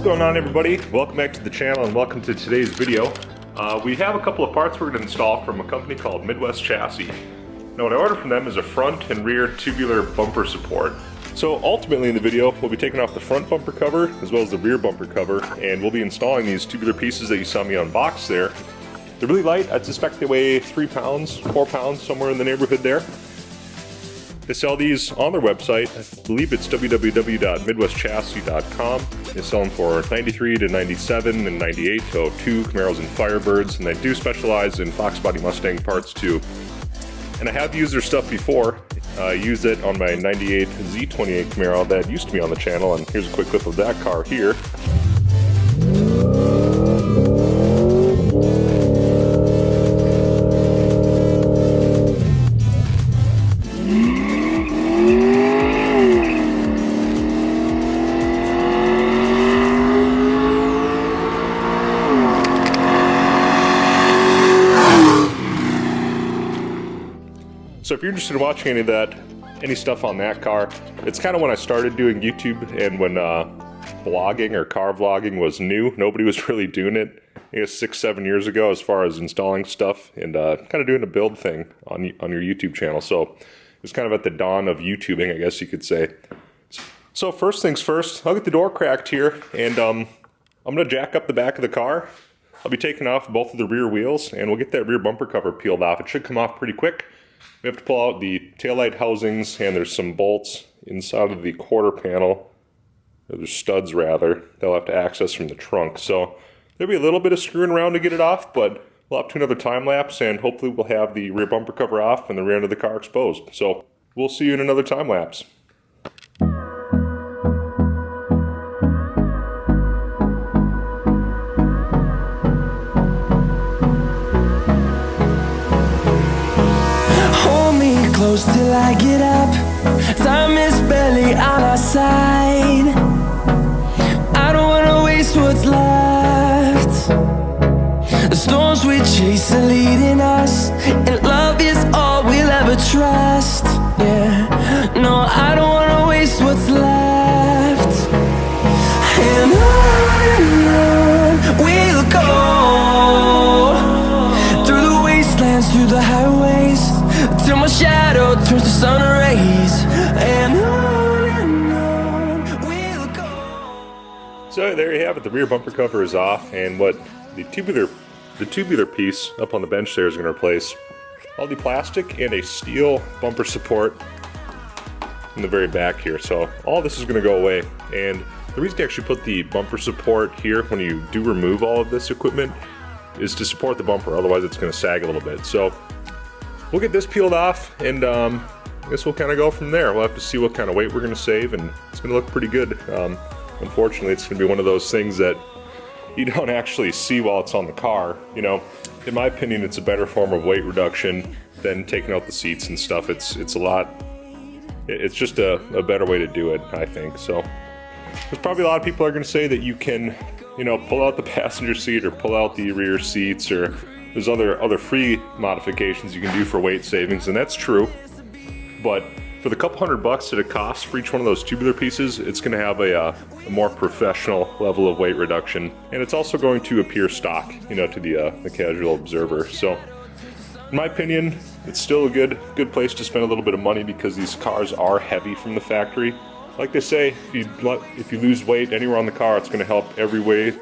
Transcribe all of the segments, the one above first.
going on, everybody? Welcome back to the channel and welcome to today's video. We have a couple of parts we're going to install from a company called Midwest Chassis. Now what I ordered from them is a front and rear tubular bumper support. So ultimately in the video we'll be taking off the front bumper cover as well as the rear bumper cover, and we'll be installing these tubular pieces that you saw me unbox there. They're really light. I'd suspect they weigh 3 pounds, 4 pounds, somewhere in the neighborhood there. They sell these on their website. I believe it's www.midwestchassis.com. They sell them for $93 to $97 and $98 to $02 Camaros and Firebirds, and they do specialize in Fox Body Mustang parts too. And I have used their stuff before. I used it on my 98 Z28 Camaro that used to be on the channel, and here's a quick clip of that car here. So if you're interested in watching any stuff on that car, it's kind of when I started doing YouTube and when vlogging or car vlogging was new. Nobody was really doing it, I guess 6-7 years ago, as far as installing stuff and kind of doing a build thing on your YouTube channel. So it was kind of at the dawn of YouTubing, I guess you could say. So first things first, I'll get the door cracked here, and I'm going to jack up the back of the car. I'll be taking off both of the rear wheels, and we'll get that rear bumper cover peeled off. It should come off pretty quick. We have to pull out the taillight housings, and there's some bolts inside of the quarter panel, or there's studs rather, they'll have to access from the trunk. So there'll be a little bit of screwing around to get it off, but we'll up to another time lapse, and hopefully we'll have the rear bumper cover off and the rear end of the car exposed. So we'll see you in another time lapse. Close till I get up, time is barely on our side. I don't wanna waste what's left. The storms we chase are leading us, and love is all we'll ever trust. Yeah, no, I don't wanna waste what's left. And on we'll go, through the wastelands, through the highways, till my shadow turns to sun rays, and on we'll go. So there you have it, the rear bumper cover is off, and what the tubular piece up on the bench there is going to replace all the plastic and a steel bumper support in the very back here. So all this is going to go away, and the reason to actually put the bumper support here when you do remove all of this equipment is to support the bumper, otherwise it's going to sag a little bit. So we'll get this peeled off, and I guess we'll kind of go from there. We'll have to see what kind of weight we're going to save, and it's going to look pretty good. Unfortunately, it's going to be one of those things that you don't actually see while it's on the car. You know, in my opinion, it's a better form of weight reduction than taking out the seats and stuff. It's just a better way to do it, I think. So there's probably a lot of people are going to say that you can, you know, pull out the passenger seat or pull out the rear seats, or there's other free modifications you can do for weight savings, and that's true. But for the couple $100 that it costs for each one of those tubular pieces, it's going to have a more professional level of weight reduction, and it's also going to appear stock, you know, to the casual observer. So, in my opinion, it's still a good place to spend a little bit of money, because these cars are heavy from the factory. Like they say, if you lose weight anywhere on the car, it's going to help every way.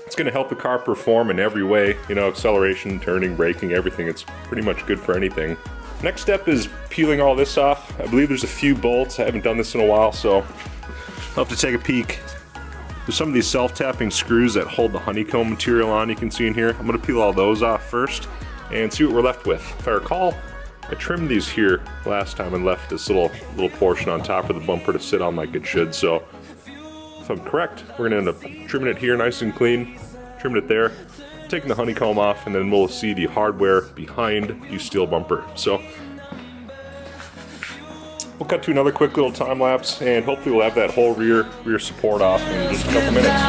It's going to help the car perform in every way, you know, acceleration, turning, braking, everything. It's pretty much good for anything. Next step is peeling all this off. I believe there's a few bolts. I haven't done this in a while, so I'll have to take a peek. There's some of these self-tapping screws that hold the honeycomb material on, you can see in here. I'm going to peel all those off first and see what we're left with. If I recall, I trimmed these here last time and left this little portion on top of the bumper to sit on like it should, so if I'm correct, we're going to end up trimming it here nice and clean, trimming it there, taking the honeycomb off, and then we'll see the hardware behind the steel bumper. So we'll cut to another quick little time lapse, and hopefully we'll have that whole rear support off in just a couple minutes.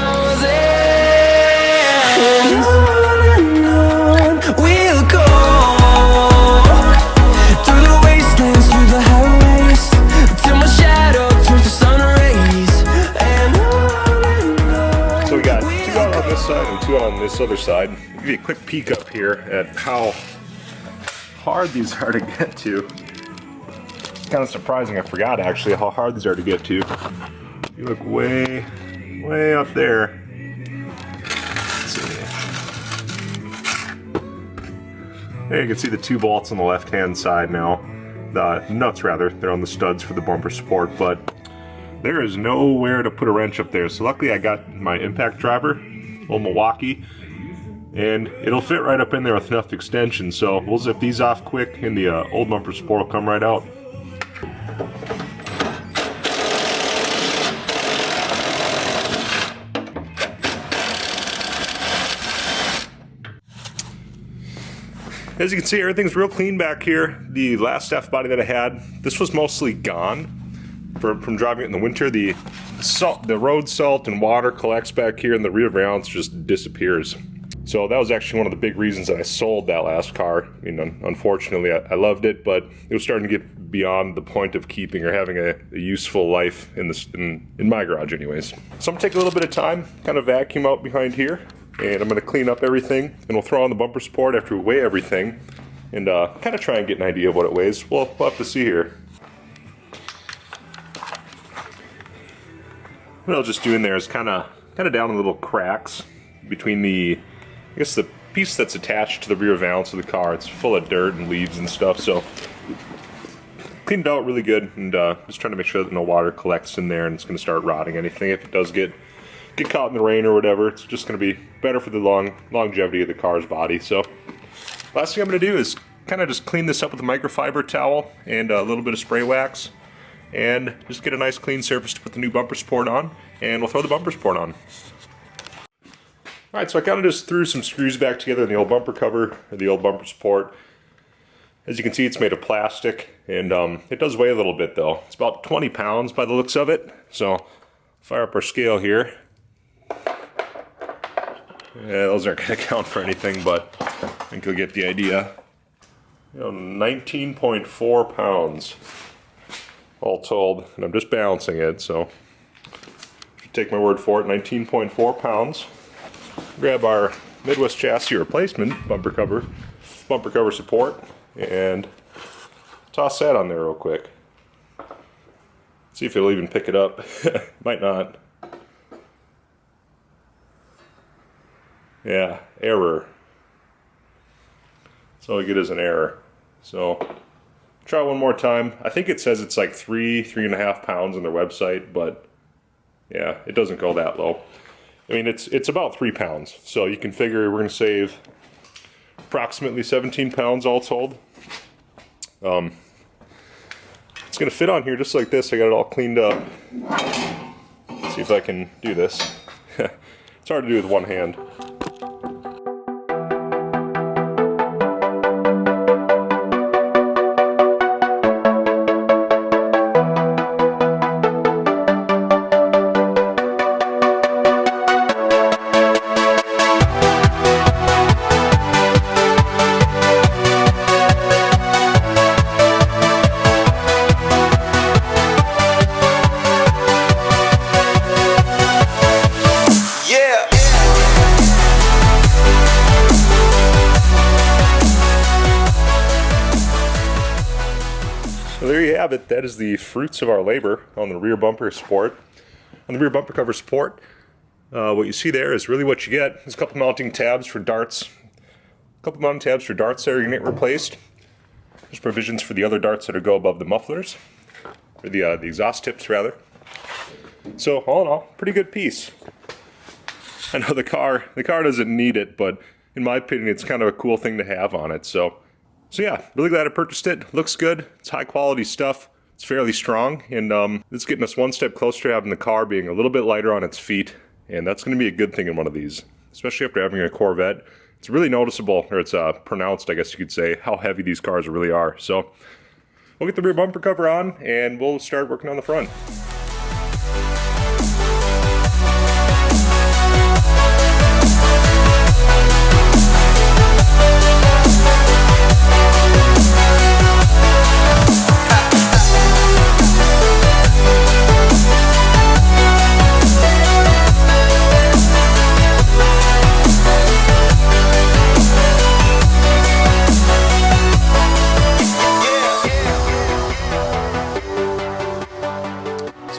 We'll go through the wastelands, through the highways, till my shadow turns to sun rays, and on on this other side. I'll give you a quick peek up here at how hard these are to get to. It's kind of surprising, I forgot actually how hard these are to get to. You look way up there. Let's see. There you can see the 2 bolts on the left hand side now. The nuts rather, they're on the studs for the bumper support, but there is nowhere to put a wrench up there. So luckily I got my impact driver, old Milwaukee, and it'll fit right up in there with enough extension. So we'll zip these off quick and the old bumper support will come right out. As you can see, everything's real clean back here. The last F body that I had, this was mostly gone from driving it in the winter. The road salt and water collects back here, and the rear valance just disappears. So that was actually one of the big reasons that I sold that last car. I mean, unfortunately, I loved it, but it was starting to get beyond the point of keeping or having a useful life in my garage, anyways. So I'm gonna take a little bit of time, kind of vacuum out behind here. And I'm going to clean up everything, and we'll throw on the bumper support after we weigh everything, and kind of try and get an idea of what it weighs. We'll have to see here. What I'll just do in there is kind of down in little cracks between the piece that's attached to the rear valance of the car. It's full of dirt and leaves and stuff, so cleaned it out really good, and just trying to make sure that no water collects in there and it's going to start rotting anything. If it does get caught in the rain or whatever, it's just going to be better for the longevity of the car's body. So last thing I'm going to do is kind of just clean this up with a microfiber towel and a little bit of spray wax, and just get a nice clean surface to put the new bumper support on, and we'll throw the bumper support on. Alright, so I kind of just threw some screws back together in the old bumper cover, or the old bumper support. As you can see, it's made of plastic, and it does weigh a little bit though. It's about 20 pounds by the looks of it. So fire up our scale here. Yeah, those aren't going to count for anything, but I think you'll get the idea. 19.4 pounds all told, and I'm just balancing it, so if you take my word for it, 19.4 pounds. Grab our Midwest chassis replacement bumper cover support, and toss that on there real quick. See if it'll even pick it up. Might not. Yeah, error. That's all we get is an error. So try one more time. I think it says it's like 3.5 pounds on their website, but yeah, it doesn't go that low. I mean, it's about 3 pounds. So you can figure we're going to save approximately 17 pounds all told. It's going to fit on here just like this. I got it all cleaned up. Let's see if I can do this. It's hard to do with one hand. There you have it. That is the fruits of our labor on the rear bumper support. On the rear bumper cover support, what you see there is really what you get. There's a couple mounting tabs for darts. A couple mounting tabs for darts that are going to get replaced. There's provisions for the other darts that go above the mufflers, or the exhaust tips rather. So all in all, pretty good piece. I know the car doesn't need it, but in my opinion, it's kind of a cool thing to have on it. So yeah, really glad I purchased it. Looks good. It's high quality stuff. It's fairly strong, and it's getting us one step closer to having the car being a little bit lighter on its feet, and that's going to be a good thing in one of these, especially after having a Corvette. It's really noticeable, or it's pronounced, I guess you could say, how heavy these cars really are. So we'll get the rear bumper cover on, and we'll start working on the front.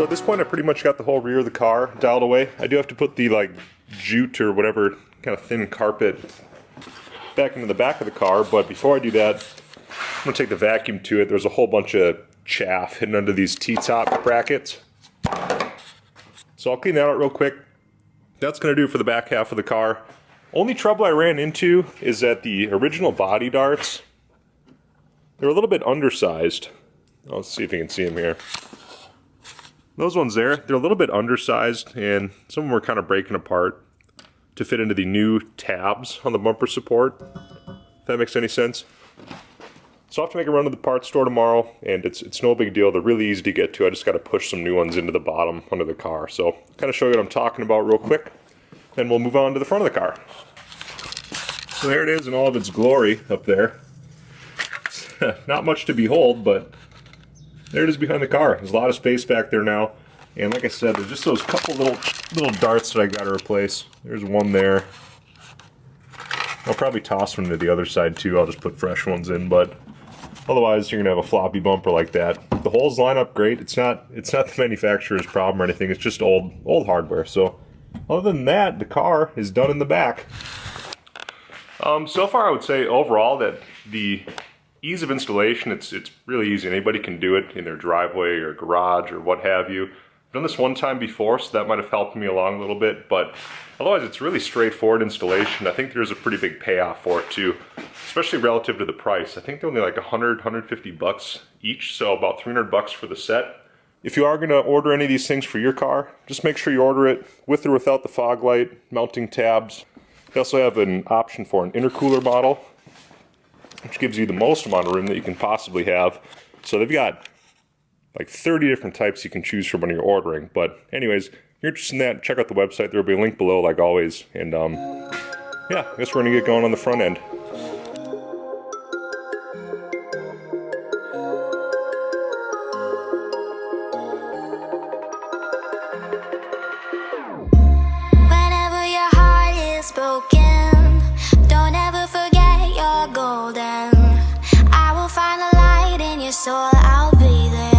at this point I pretty much got the whole rear of the car dialed away. I do have to put the like jute or whatever kind of thin carpet back into the back of the car, but before I do that, I'm going to take the vacuum to it. There's a whole bunch of chaff hidden under these T-top brackets. So I'll clean that out real quick. That's going to do it for the back half of the car. Only trouble I ran into is that the original body darts, they're a little bit undersized. Let's see if you can see them here. Those ones there, they're a little bit undersized, and some of them were kind of breaking apart to fit into the new tabs on the bumper support, if that makes any sense. So I'll have to make a run to the parts store tomorrow, and it's no big deal. They're really easy to get to. I just got to push some new ones into the bottom under the car. So kind of show you what I'm talking about real quick, then we'll move on to the front of the car. So there it is in all of its glory up there. Not much to behold, but there it is behind the car. There's a lot of space back there now. And like I said, there's just those couple little darts that I got to replace. There's one there. I'll probably toss one to the other side too. I'll just put fresh ones in, but otherwise you're gonna have a floppy bumper like that. The holes line up great. It's not the manufacturer's problem or anything. It's just old hardware. So other than that, the car is done in the back. So far I would say overall that the ease of installation, it's really easy. Anybody can do it in their driveway or garage or what have you. I've done this one time before, so that might have helped me along a little bit, but otherwise it's really straightforward installation. I think there's a pretty big payoff for it too, especially relative to the price. I think they're only like 150 bucks each, so about 300 bucks for the set. If you are going to order any of these things for your car, just make sure you order it with or without the fog light, mounting tabs. They also have an option for an intercooler model, which gives you the most amount of room that you can possibly have. So they've got like 30 different types you can choose from when you're ordering. But anyways, if you're interested in that, check out the website. There will be a link below like always. And yeah, I guess we're going to get going on the front end. Whenever your heart is broken, don't ever forget you're golden. I will find the light in your soul, I'll be there.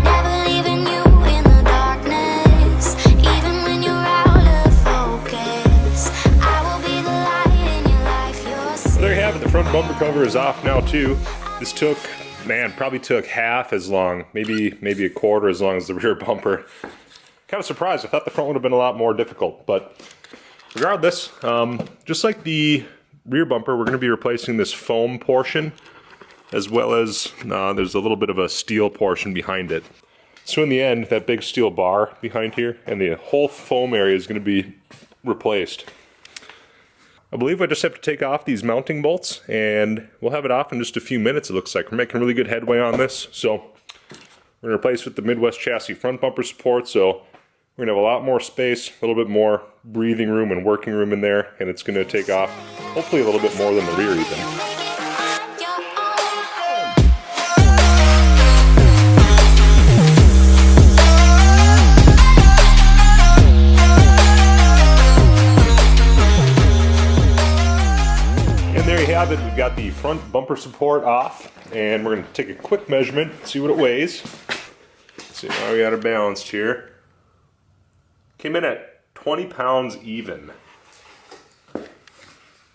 Never leaving you in the darkness, even when you're out of focus. I will be the light in your life, you're safe. There you have it, the front bumper cover is off now too. This took, man, probably took half as long, maybe a quarter as long as the rear bumper. Kind of surprised, I thought the front would have been a lot more difficult, but regardless, just like the rear bumper, we're going to be replacing this foam portion, as well as there's a little bit of a steel portion behind it. So in the end, that big steel bar behind here and the whole foam area is going to be replaced. I believe I just have to take off these mounting bolts, and we'll have it off in just a few minutes, it looks like. We're making really good headway on this, so we're going to replace with the Midwest chassis front bumper support, so we're going to have a lot more space, a little bit more breathing room and working room in there, and it's going to take off hopefully a little bit more than the rear even. And there you have it, we've got the front bumper support off, and we're going to take a quick measurement, see what it weighs. Let's see how we got it balanced here. Came in at 20 pounds even.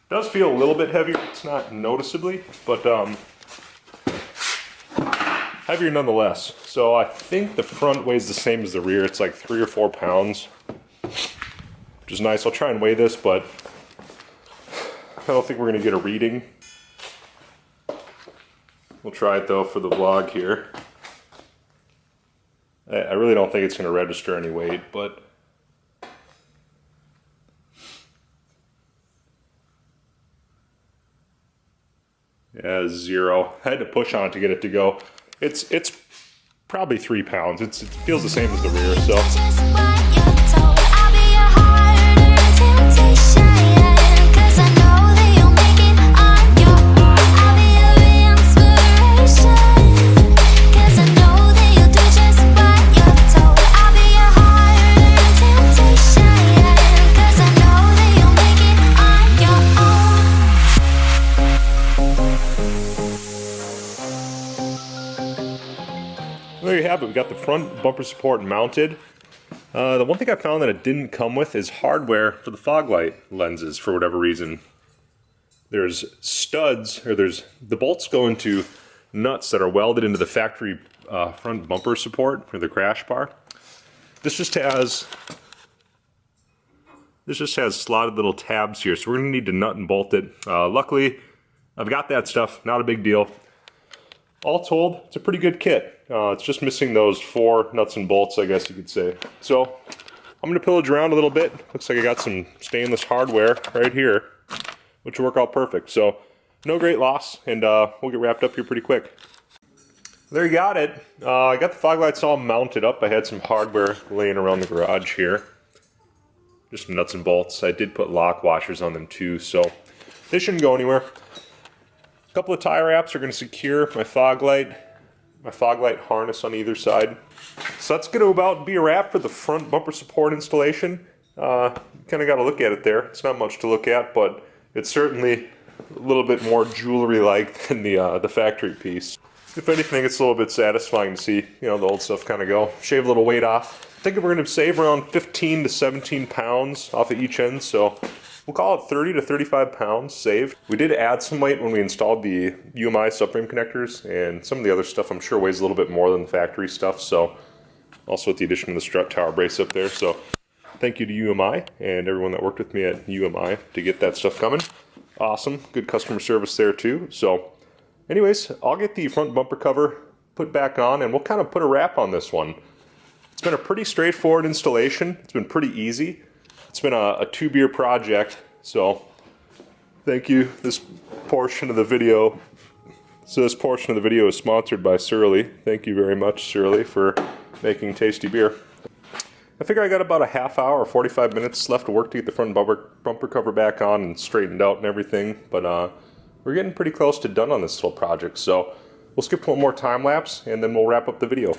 Does feel a little bit heavier, it's not noticeably, but heavier nonetheless. So I think the front weighs the same as the rear, it's like 3 or 4 pounds, which is nice. I'll try and weigh this, but I don't think we're going to get a reading. We'll try it though for the vlog here. I really don't think it's going to register any weight, but yeah, 0. I had to push on it to get it to go. It's probably 3 pounds. It feels the same as the rear, so. Just what you're told, I'll be your harder temptation, 'cause I know that you'll make it on your own. I'll be your inspiration, 'cause I know that you'll do just what you're told. I'll be your harder temptation, 'cause I know that you'll make it on your own. there you have it. We got the front bumper support mounted. The one thing I found that it didn't come with is hardware for the fog light lenses for whatever reason. There's studs, or there's the bolts go into nuts that are welded into the factory front bumper support for the crash bar. This just has slotted little tabs here, so we're gonna need to nut and bolt it. Luckily, I've got that stuff, not a big deal. All told, it's a pretty good kit. It's just missing those 4 nuts and bolts, I guess you could say. So I'm gonna pillage around a little bit. Looks like I got some stainless hardware right here, which will work out perfect. So no great loss, and we'll get wrapped up here pretty quick. There you got it. I got the fog lights all mounted up. I had some hardware laying around the garage here. Just some nuts and bolts. I did put lock washers on them too, so they shouldn't go anywhere. A couple of tie wraps are going to secure my fog light harness on either side. So that's going to about be a wrap for the front bumper support installation. Kind of got to look at it there. It's not much to look at, but it's certainly a little bit more jewelry-like than the factory piece. If anything, it's a little bit satisfying to see, you know, the old stuff kind of go. Shave a little weight off. I think we're going to save around 15 to 17 pounds off of each end, so we'll call it 30 to 35 pounds saved. We did add some weight when we installed the UMI subframe connectors, and some of the other stuff I'm sure weighs a little bit more than the factory stuff, so also with the addition of the strut tower brace up there. So thank you to UMI and everyone that worked with me at UMI to get that stuff coming. Awesome, good customer service there too. So anyways, I'll get the front bumper cover put back on, and we'll kind of put a wrap on this one. It's been a pretty straightforward installation. It's been pretty easy. It's been a 2-beer project, so thank you. This portion of the video is sponsored by Surly. Thank you very much, Surly, for making tasty beer. I figure I got about a half hour or 45 minutes left to work to get the front bumper cover back on and straightened out and everything, but we're getting pretty close to done on this little project, so we'll skip one more time lapse and then we'll wrap up the video.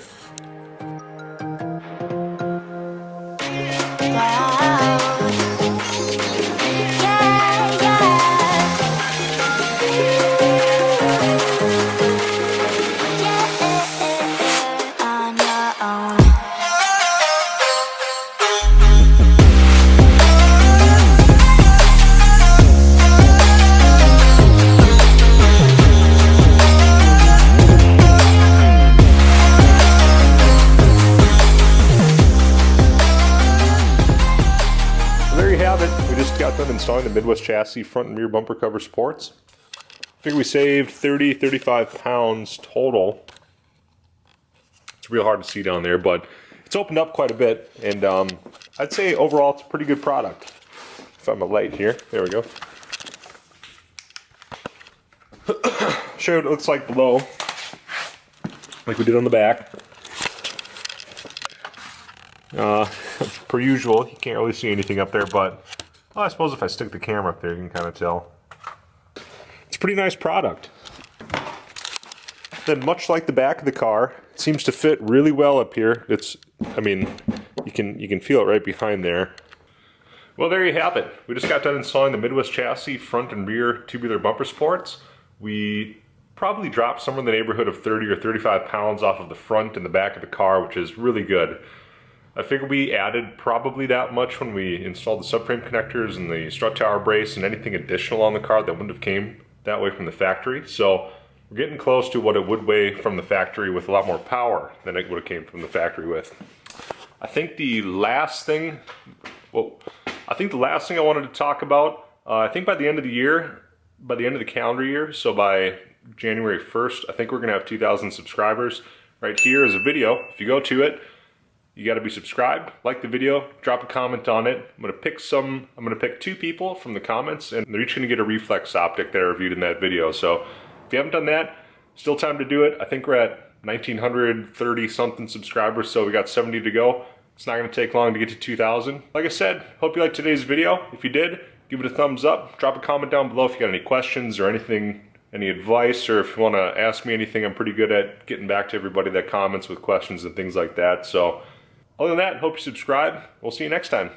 Installing the Midwest chassis front and rear bumper cover supports. I figure we saved 30-35 pounds total. It's real hard to see down there, but it's opened up quite a bit, and I'd say overall it's a pretty good product. If I'm a light here, there we go. Show you what it looks like below, like we did on the back. Per usual, you can't really see anything up there, but well, I suppose if I stick the camera up there, you can kind of tell. It's a pretty nice product. Then, much like the back of the car, it seems to fit really well up here. I mean, you can feel it right behind there. Well, there you have it. We just got done installing the Midwest chassis front and rear tubular bumper supports. We probably dropped somewhere in the neighborhood of 30 or 35 pounds off of the front and the back of the car, which is really good. I figured we added probably that much when we installed the subframe connectors and the strut tower brace and anything additional on the car that wouldn't have came that way from the factory. So we're getting close to what it would weigh from the factory with a lot more power than it would have came from the factory with. I think the last thing I wanted to talk about, I think by the end of the year, by the end of the calendar year, so by January 1st, I think we're gonna have 2,000 subscribers. Right here is a video. If you go to it, you got to be subscribed, like the video, drop a comment on it. I'm gonna pick 2 people from the comments, and they're each gonna get a reflex optic that I reviewed in that video. So if you haven't done that, still time to do it. I think we're at 1,930 something subscribers, so we got 70 to go. It's not gonna take long to get to 2,000. Like I said, hope you liked today's video. If you did, give it a thumbs up. Drop a comment down below if you got any questions or anything, any advice, or if you wanna ask me anything. I'm pretty good at getting back to everybody that comments with questions and things like that. So other than that, hope you subscribe. We'll see you next time.